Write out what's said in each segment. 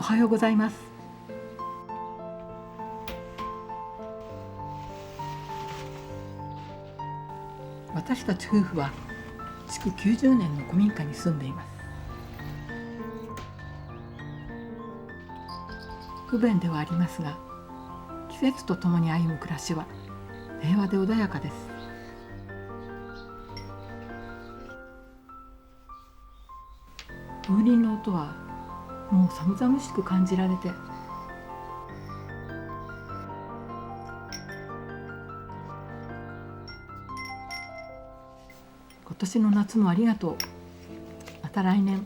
はようございます。私たち夫婦は築90年の古民家に住んでいます。不便ではありますが、季節とともに歩む暮らしは平和で穏やかです。風鈴の音はもう寒々しく感じられて、今年の夏もありがとう。また来年。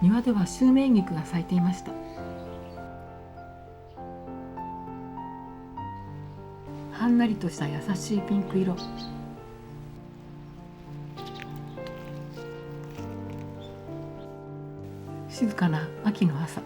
庭ではシュウメイギクが咲いていました。はんなりとした優しいピンク色。静かな秋の朝。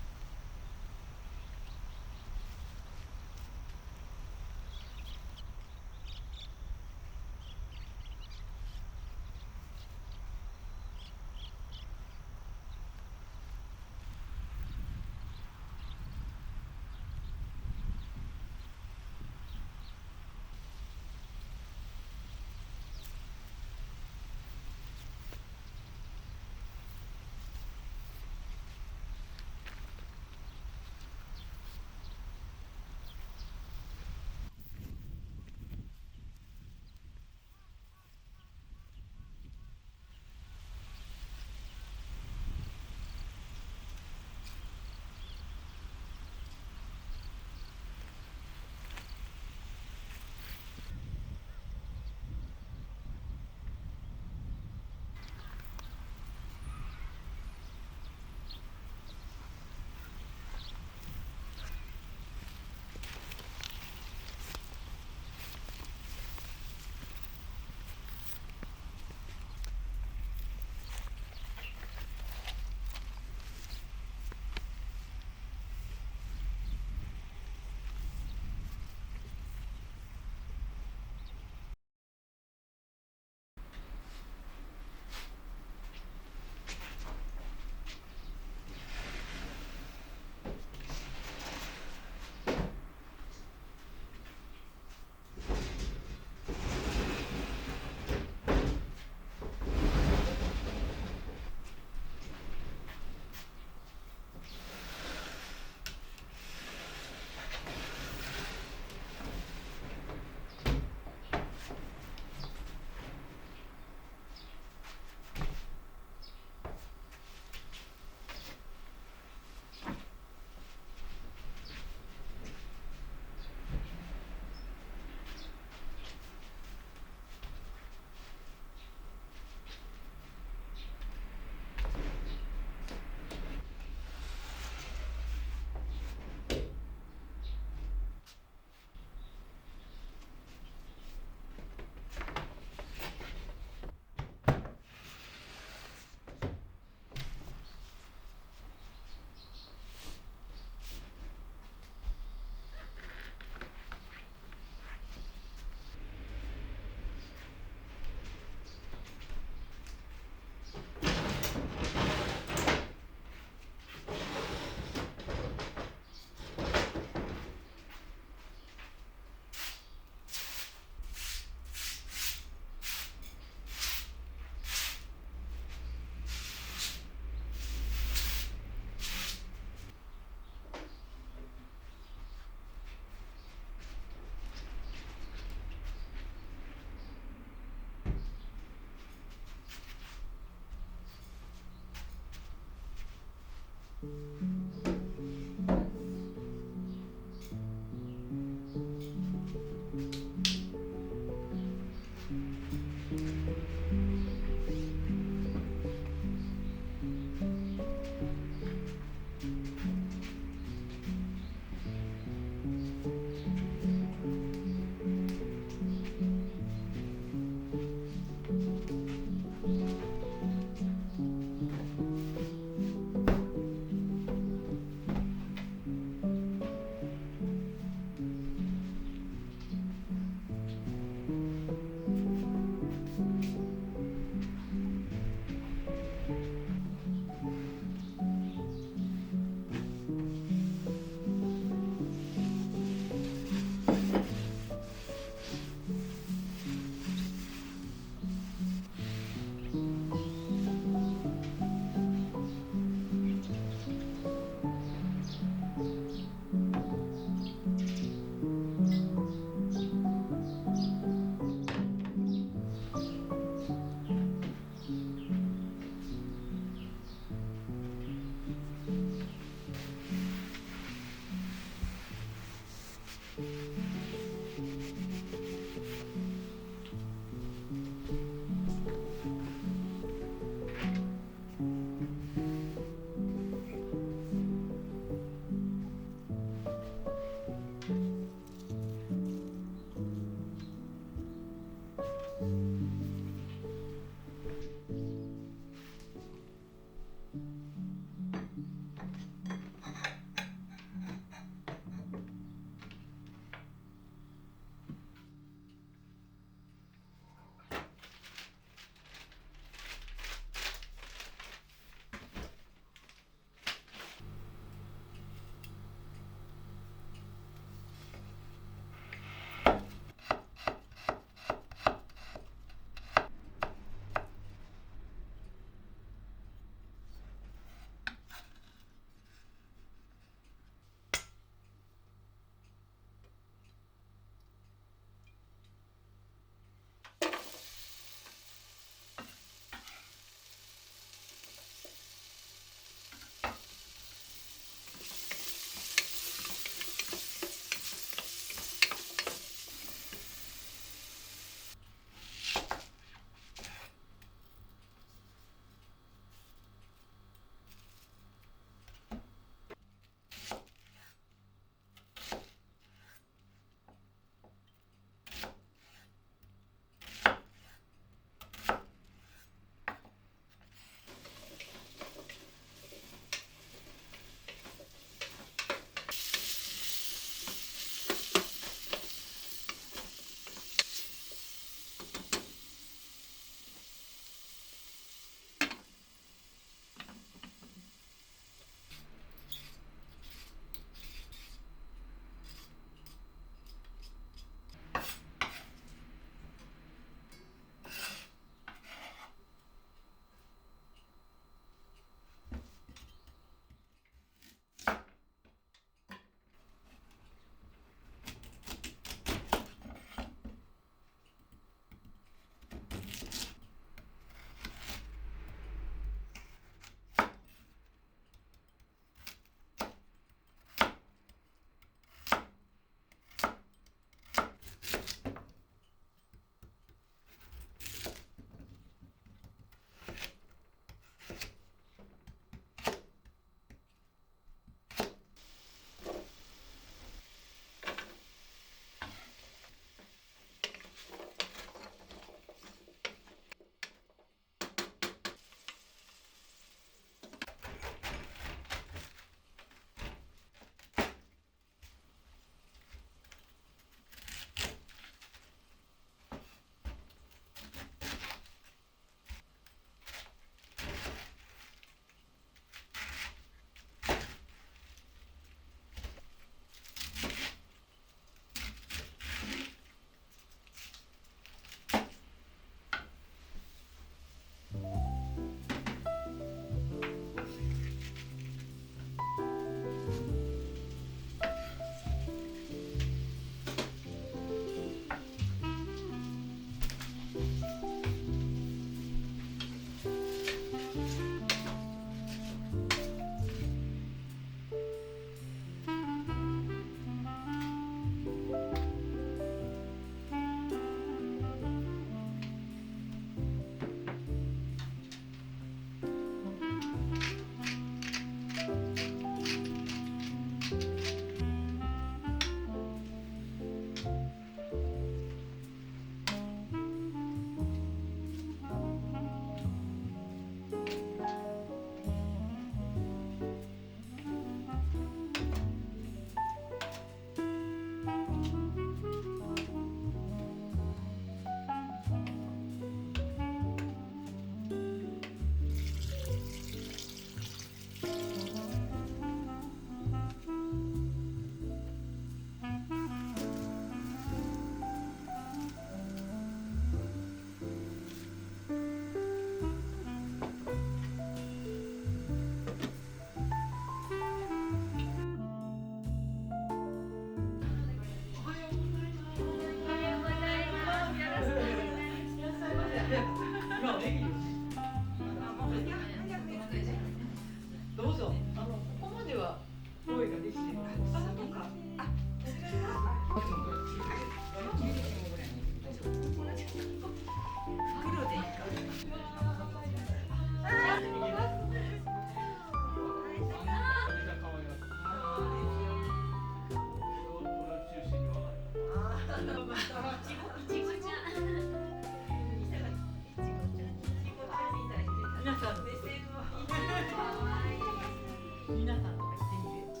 皆さんとか行ってみる。こ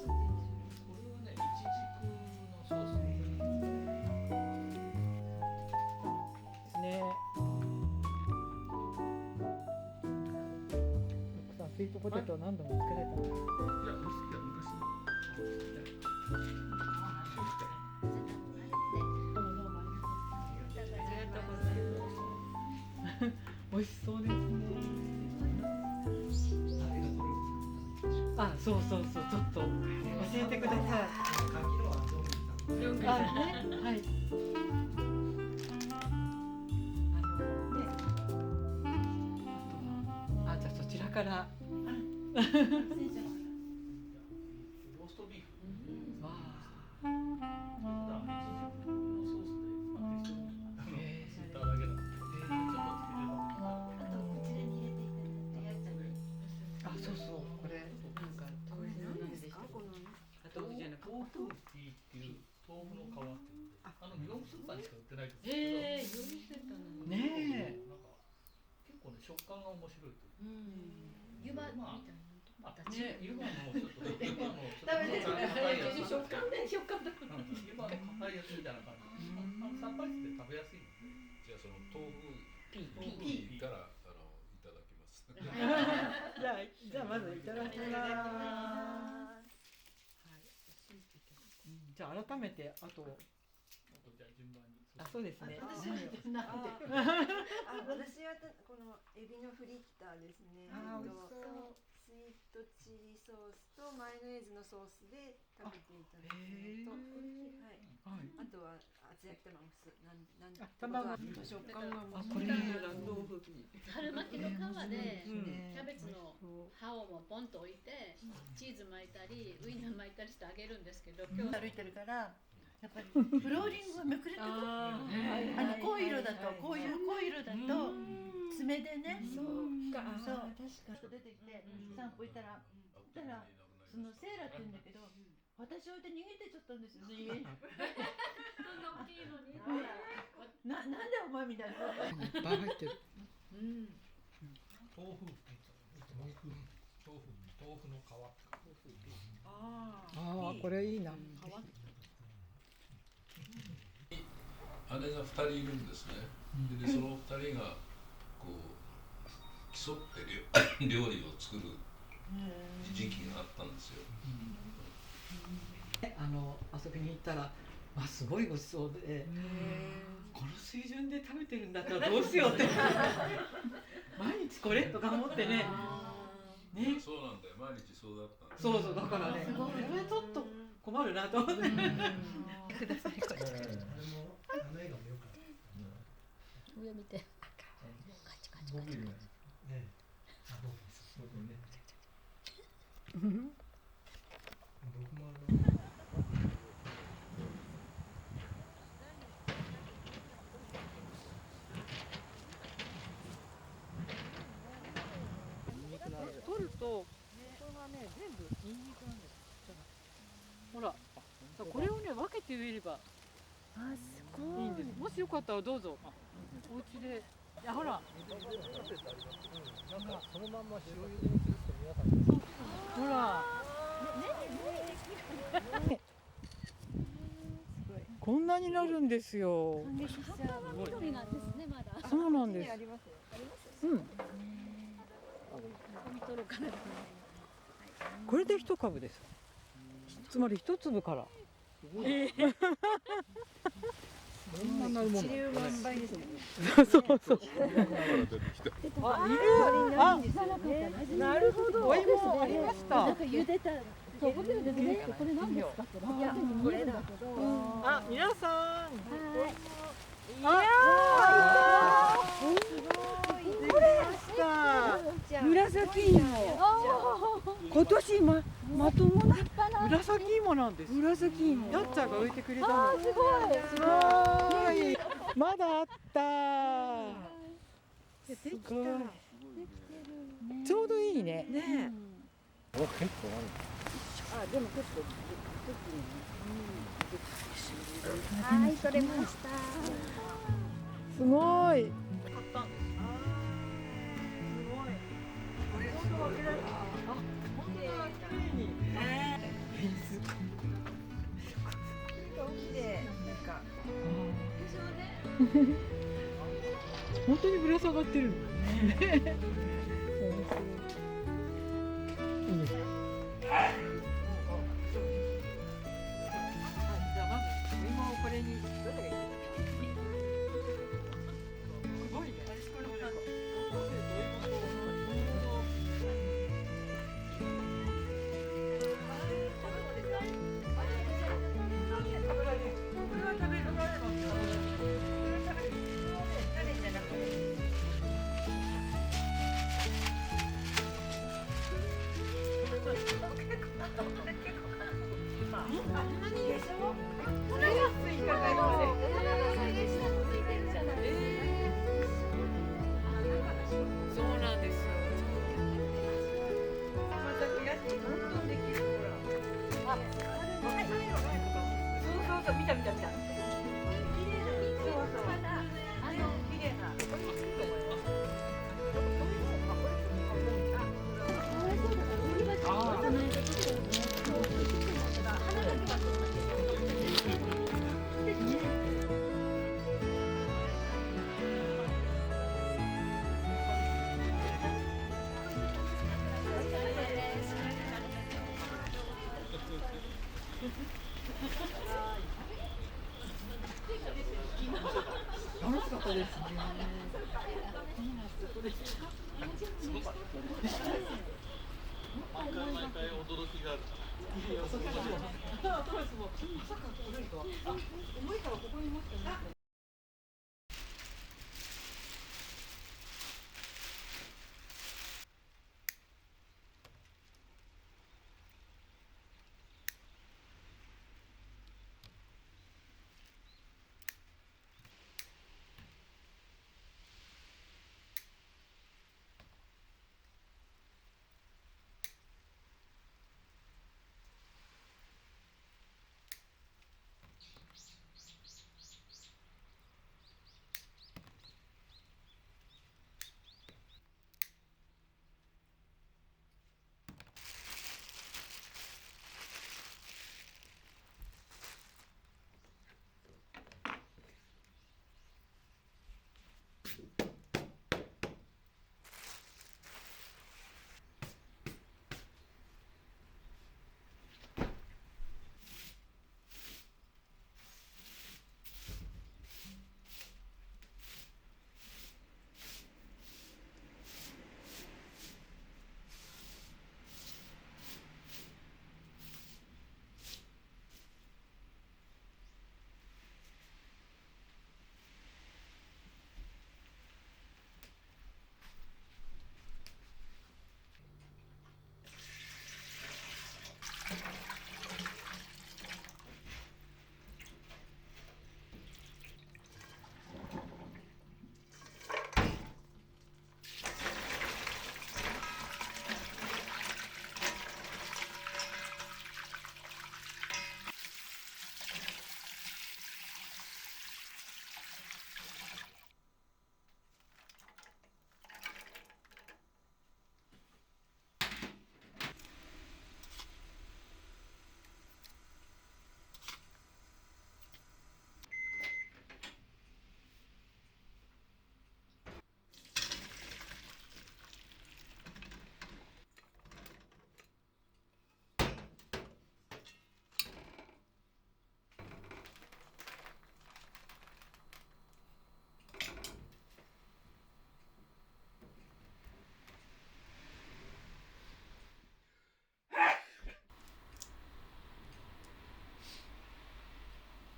れはね、イチジクのソースね。奥さんスイートポテト何度も作れた。いや、昔美味しそうですね。あ、そうそうそう、ちょっと教えてください。あ、ね、はい。あ、じゃあそちらから。ローストビーフ。わ普段イチジクのソースで吸っただけなんで、ちょっとつければ。あ、そうそう、これなんか豆腐なんでしたっけ？豆腐じゃなくて。豆腐ピーっていう豆腐の皮っていうので、業務スーパーにしか売ってないんですけど。ねえ。なんか結構ね、食感が面白いという。湯葉みたいな。ね、湯葉のちょっと湯葉のちょっとダメですよね。食感ね、食感だ。湯葉の硬いやつみたいな感じ。さっぱりして食べやすいので。じゃあその豆腐ピーからいただきます。じゃあまずいただきます。はい。じゃあ改めてあと。じゃあ順番に。あ、そうですね。私はこのエビのフリッターですね。スイートチリソースとマヨネーズのソースで食べていただくのと、はい。あとは厚焼き卵す。卵食感がもう。これ豆腐。春巻きの皮でキャベツの葉をもポンと置いてチーズ巻いたりウインナー巻いたりしてあげるんですけど、今日歩いてるからやっぱりフローリングがめくれてくる。濃い色だとこういう濃い色だと爪でね。そう確か出てきて散歩行ったらそのセーラって言うんだけど、私置いて逃げてちゃったんですよね、家に。そんな大きいのに。なんでお前みたいな。いっぱい入ってる。豆腐の皮。ああ、これいいな。姉が2人いるんですね。でその2人がこう競って料理を作る時期があったんですよ。遊びに行ったら、すごいごちそうで、この水準で食べてるんだったらどうしようって毎日これとか思ってね。ね、そうなんだよ、毎日そうだったんです。そうだからね、これちょっと困るなと思って。ください。これ。上見て。取ると、これがね、全部ニンニクなんです。ほら、これをね、分けて植えればいいんです。もしよかったらどうぞ。お家で。いや、ほら。そのまんま塩茹でにするって皆さん。ほら。こんなになるんですよ。葉っぱは緑なんですね、まだ。そうなんです。うん。これで一株です。つまり一粒から。そんななるもん。一粒万倍ですね。そうそう。あ、いる。あ、なるほど。お芋ありました。なんか茹でた。そう、ホテルですね。これ何ですかって。いや、これだけど。あ、皆さん。いやー、これした。紫芋。今年まともな紫芋なんです。紫芋。やっちゃんが植えてくれたの。すごい。まだあった。すごい。ちょうどいいね。ね。結構ある。あ、でも結構はい、取れました。すごい。買ったんです。すごい。これ本当開けられた。あ、本当だ、綺麗に。本当にぶら下がってるのね。面白い。いいですか。じゃあまずリンゴをこれにどれがいいですか。すごいね。そうなんですよ。そう、見た。楽しかったですね。毎回驚きがある。重いからここに持ってない。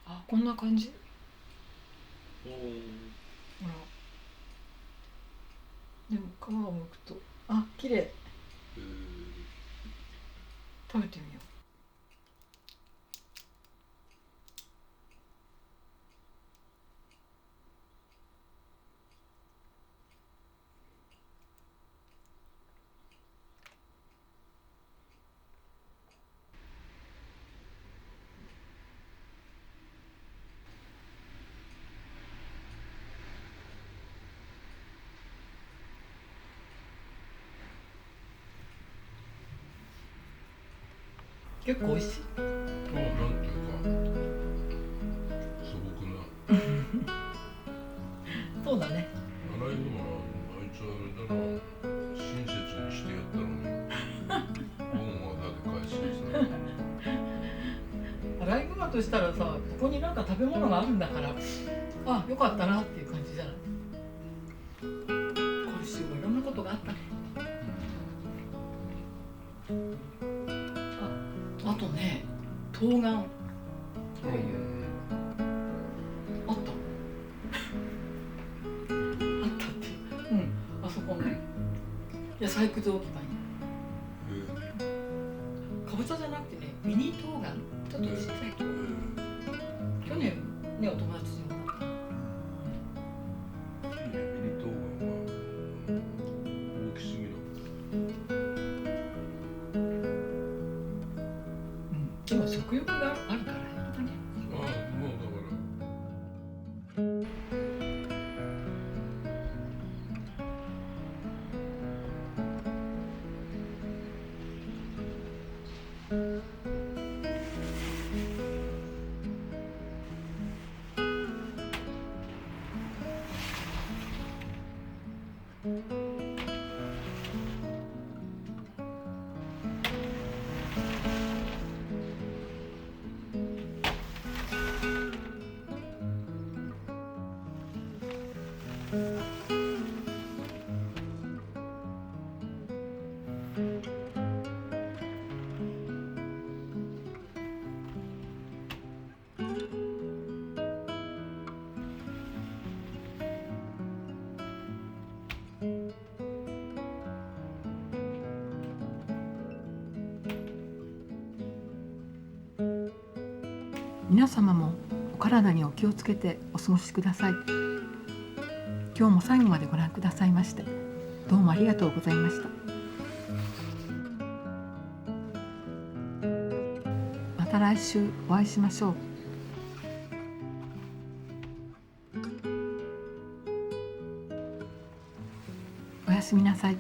あ、こんな感じ。ほら。でも皮を剥くと、あ、綺麗。食べてみよう。結構美味しい。なんていうか素朴なそうだね。アライグマあいつはあれだな、親切にしてやったのに恩はだで返してさ。アライグマとしたらさ、ここになんか食べ物があるんだから、あ、よかったなっていう感じじゃない。今週もいろんなことがあったね。あとね、冬瓜というあったっていう、あそこの野菜くず置き場にかぼちゃじゃなくてね、ミニ冬瓜、ちょっとちっちゃい冬瓜、去年ね、お友達にもらったミニ冬瓜は大きすぎる。でも食欲があるからね。ああ、もうだから皆様もお体にお気をつけてお過ごしください。今日も最後までご覧くださいましてどうもありがとうございました。また来週お会いしましょう。おやすみなさい。